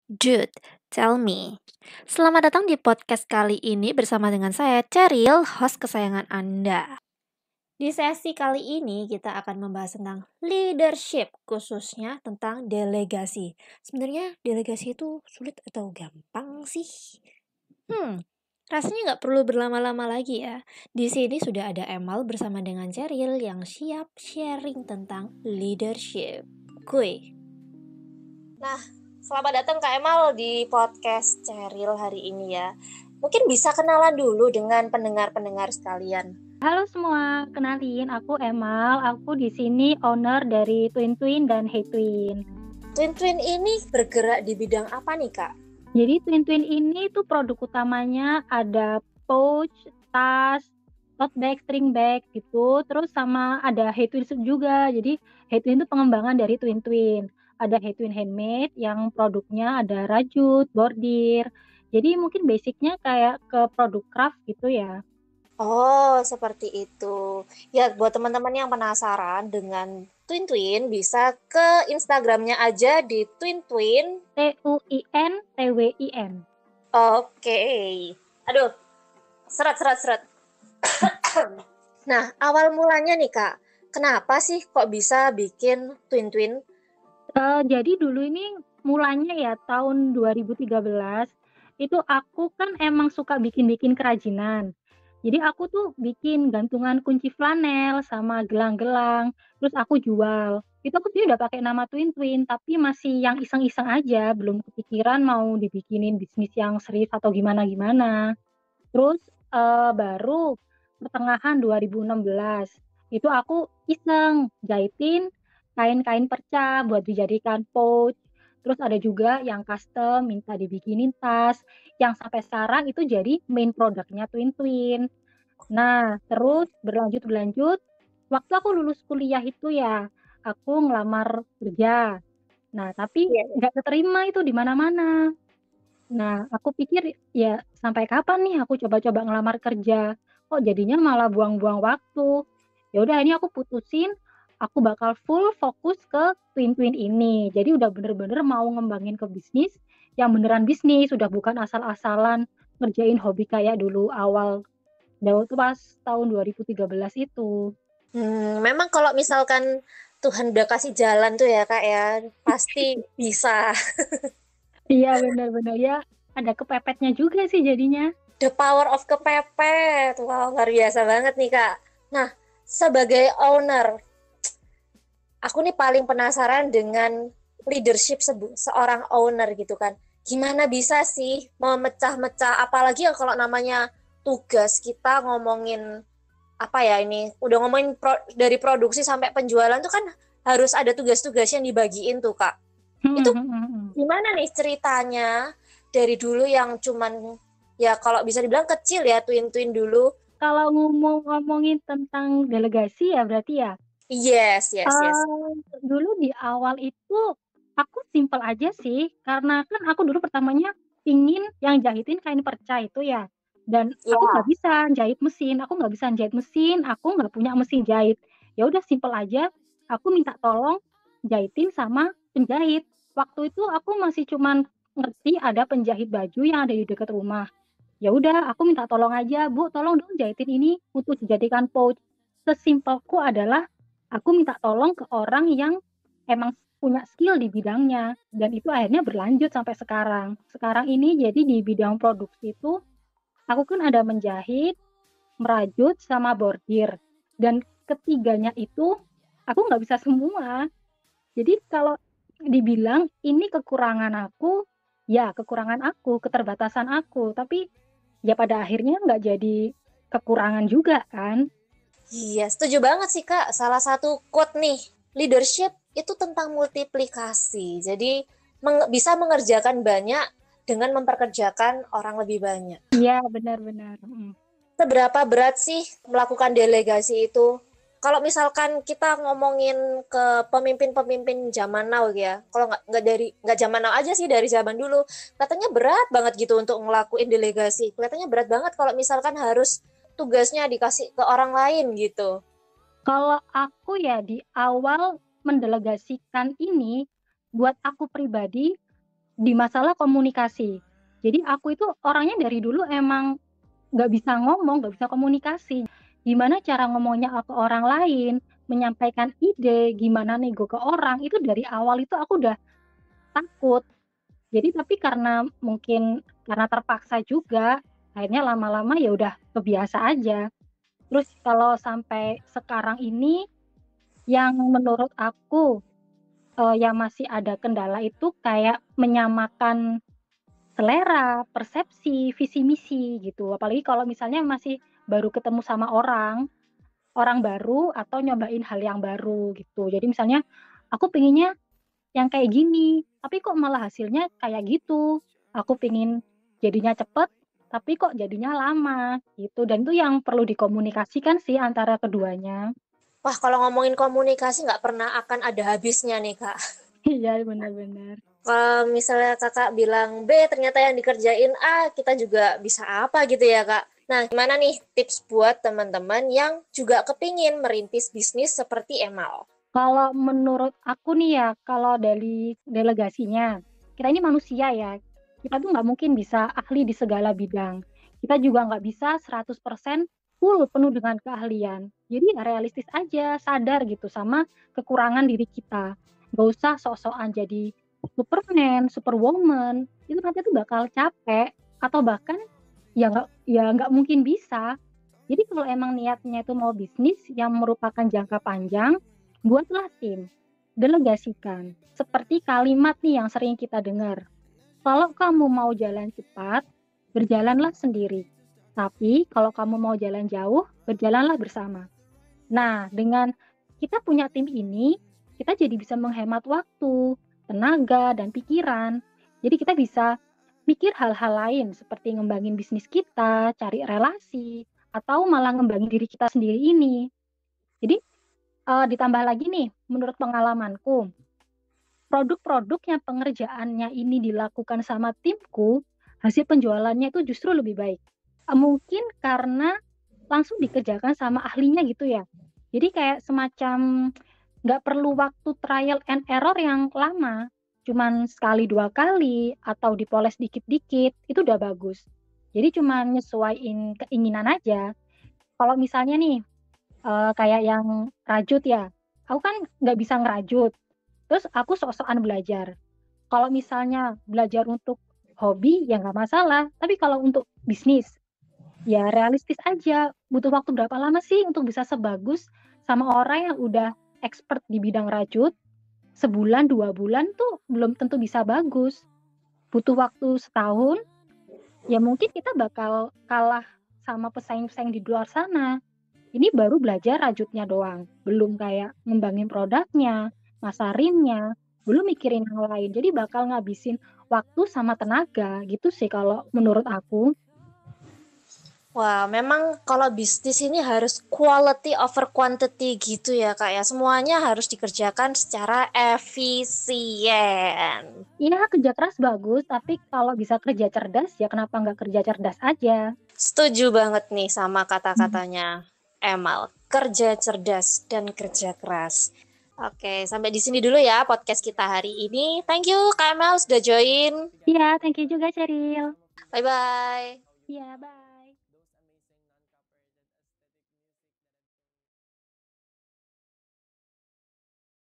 Jude, tell me. Selamat datang di podcast kali ini bersama dengan saya, Cheryl, host kesayangan Anda. Di sesi kali ini kita akan membahas tentang leadership, khususnya tentang delegasi. Sebenarnya delegasi itu sulit atau gampang sih? Rasanya nggak perlu berlama-lama lagi ya. Di sini sudah ada Emal bersama dengan Cheryl yang siap sharing tentang leadership. Kuy. Nah, selamat datang Kak Emal di podcast Cheryl hari ini ya. Mungkin bisa kenalan dulu dengan pendengar-pendengar sekalian. Halo semua, kenalin aku Emal. Aku di sini owner dari Twin Twin dan Hey Twin. Twin Twin ini bergerak di bidang apa nih Kak? Jadi Twin Twin ini tuh produk utamanya ada pouch, tas, tote bag, string bag gitu. Terus sama ada Hey Twin juga. Jadi Hey Twin itu pengembangan dari Twin Twin. Ada Hey Twin Handmade yang produknya ada rajut, bordir. Jadi mungkin basicnya kayak ke produk craft gitu ya. Oh, seperti itu. Ya, buat teman-teman yang penasaran dengan Twin Twin, bisa ke Instagramnya aja di Twin Twin. TUIN TWIN. Oke. Aduh, seret, seret, seret. Nah, awal mulanya nih Kak, kenapa sih kok bisa bikin Twin Twin? Jadi dulu ini mulanya ya tahun 2013, itu aku kan emang suka bikin-bikin kerajinan. Jadi aku tuh bikin gantungan kunci flanel sama gelang-gelang, terus aku jual. Itu aku sebenarnya udah pakai nama Twin Twin, tapi masih yang iseng-iseng aja, belum kepikiran mau dibikinin bisnis yang serius atau gimana-gimana. Terus, baru pertengahan 2016, itu aku iseng jahitin kain-kain perca buat dijadikan pouch, terus ada juga yang custom minta dibikinin tas, yang sampai sekarang itu jadi main produknya Twin Twin. Nah, terus berlanjut, waktu aku lulus kuliah itu ya, aku ngelamar kerja. Nah, tapi Iya, iya. nggak keterima itu di mana-mana. Nah, aku pikir, ya sampai kapan nih aku coba-coba ngelamar kerja, kok jadinya malah buang-buang waktu. Ya udah ini aku putusin, aku bakal full fokus ke Twin Twin ini. Jadi udah bener-bener mau ngembangin ke bisnis, yang beneran bisnis, udah bukan asal-asalan ngerjain hobi kayak dulu awal, tuh pas tahun 2013 itu. Memang kalau misalkan Tuhan udah kasih jalan tuh ya Kak ya, pasti bisa. Iya bener-bener, ya ada kepepetnya juga sih jadinya. The power of kepepet. Wow, luar biasa banget nih Kak. Nah, sebagai owner, aku nih paling penasaran dengan leadership seorang owner gitu kan. Gimana bisa sih memecah-mecah, apalagi ya kalau namanya tugas kita ngomongin apa ya ini, udah ngomongin dari produksi sampai penjualan tuh kan harus ada tugas-tugas yang dibagiin tuh Kak. Itu gimana nih ceritanya dari dulu yang cuman ya kalau bisa dibilang kecil ya twin-twin dulu. Kalau ngomongin tentang delegasi ya berarti ya? Yes, yes, yes. Dulu di awal itu, aku simpel aja sih, karena kan aku dulu pertamanya pingin yang jahitin kain perca itu ya, dan aku nggak Ya. bisa jahit mesin, aku nggak punya mesin jahit. Ya udah simpel aja, aku minta tolong jahitin sama penjahit. Waktu itu aku masih cuman ngerti ada penjahit baju yang ada di dekat rumah. Ya udah aku minta tolong aja, "Bu, tolong dong jahitin ini untuk dijadikan pouch." Sesimpelku adalah aku minta tolong ke orang yang emang punya skill di bidangnya, dan itu akhirnya berlanjut sampai sekarang. Sekarang ini jadi di bidang produksi itu, aku kan ada menjahit, merajut, sama bordir. Dan ketiganya itu aku nggak bisa semua. Jadi kalau dibilang ini kekurangan aku, ya kekurangan aku, keterbatasan aku. Tapi ya pada akhirnya nggak jadi kekurangan juga kan. Iya, setuju banget sih Kak. Salah satu quote nih, leadership itu tentang multiplikasi. Jadi bisa mengerjakan banyak dengan memperkerjakan orang lebih banyak. Iya benar-benar. Seberapa berat sih melakukan delegasi itu? Kalau misalkan kita ngomongin ke pemimpin-pemimpin zaman now ya, kalau nggak zaman now aja sih dari zaman dulu, katanya berat banget gitu untuk ngelakuin delegasi. Kelihatannya berat banget kalau misalkan harus tugasnya dikasih ke orang lain gitu. Kalau aku ya di awal mendelegasikan ini, buat aku pribadi, di masalah komunikasi. Jadi aku itu orangnya dari dulu emang nggak bisa ngomong, nggak bisa komunikasi. Gimana cara ngomongnya ke orang lain, menyampaikan ide, gimana nego ke orang, itu dari awal itu aku udah takut. Jadi tapi karena mungkin karena terpaksa juga, akhirnya lama-lama ya udah kebiasa aja. Terus kalau sampai sekarang ini yang menurut aku, yang masih ada kendala itu kayak menyamakan selera, persepsi, visi misi gitu. Apalagi kalau misalnya masih baru ketemu sama orang, orang baru atau nyobain hal yang baru gitu. Jadi misalnya aku pengennya yang kayak gini, tapi kok malah hasilnya kayak gitu. Aku pengen jadinya cepet, tapi kok jadinya lama gitu. Dan itu yang perlu dikomunikasikan sih antara keduanya. Wah, kalau ngomongin komunikasi nggak pernah akan ada habisnya nih, Kak. Iya benar-benar. Kalau misalnya kakak bilang B, ternyata yang dikerjain A, kita juga bisa apa gitu ya, Kak. Nah, gimana nih tips buat teman-teman yang juga kepingin merintis bisnis seperti Emal? Kalau menurut aku nih ya, kalau dari delegasinya, kita ini manusia ya, kita tuh nggak mungkin bisa ahli di segala bidang. Kita juga nggak bisa 100% full penuh dengan keahlian. Jadi ya realistis aja, sadar gitu sama kekurangan diri kita. Nggak usah sok-sokan jadi Superman, Superwoman, itu nanti tuh bakal capek atau bahkan ya nggak mungkin bisa. Jadi kalau emang niatnya itu mau bisnis yang merupakan jangka panjang, buatlah tim, delegasikan. Seperti kalimat nih yang sering kita dengar. Kalau kamu mau jalan cepat, berjalanlah sendiri. Tapi kalau kamu mau jalan jauh, berjalanlah bersama. Nah, dengan kita punya tim ini, kita jadi bisa menghemat waktu, tenaga, dan pikiran. Jadi kita bisa mikir hal-hal lain seperti ngembangin bisnis kita, cari relasi, atau malah ngembangin diri kita sendiri ini. Jadi ditambah lagi nih, menurut pengalamanku, produk-produk yang pengerjaannya ini dilakukan sama timku, hasil penjualannya itu justru lebih baik. Mungkin karena langsung dikerjakan sama ahlinya gitu ya. Jadi kayak semacam nggak perlu waktu trial and error yang lama, cuman sekali dua kali atau dipoles dikit-dikit itu udah bagus. Jadi cuman nyesuaiin keinginan aja. Kalau misalnya nih kayak yang rajut ya, aku kan nggak bisa ngerajut. Terus aku sok-sokan belajar. Kalau misalnya belajar untuk hobi ya nggak masalah, tapi kalau untuk bisnis ya realistis aja. Butuh waktu berapa lama sih untuk bisa sebagus sama orang yang udah expert di bidang rajut? Sebulan, 2 bulan tuh belum tentu bisa bagus. Butuh waktu setahun, ya mungkin kita bakal kalah sama pesaing-pesaing di luar sana. Ini baru belajar rajutnya doang, belum kayak ngembangin produknya, masarinnya, belum mikirin yang lain. Jadi bakal ngabisin waktu sama tenaga gitu sih kalau menurut aku. Wah, memang kalau bisnis ini harus quality over quantity gitu ya, Kak ya. Semuanya harus dikerjakan secara efisien. Iya, kerja keras bagus, tapi kalau bisa kerja cerdas, ya kenapa nggak kerja cerdas aja? Setuju banget nih sama kata-katanya Emal. Kerja cerdas dan kerja keras. Oke, sampai di sini dulu ya podcast kita hari ini. Thank you Kak Emel sudah join. Iya, thank you juga, Cheryl. Bye-bye. Iya, bye.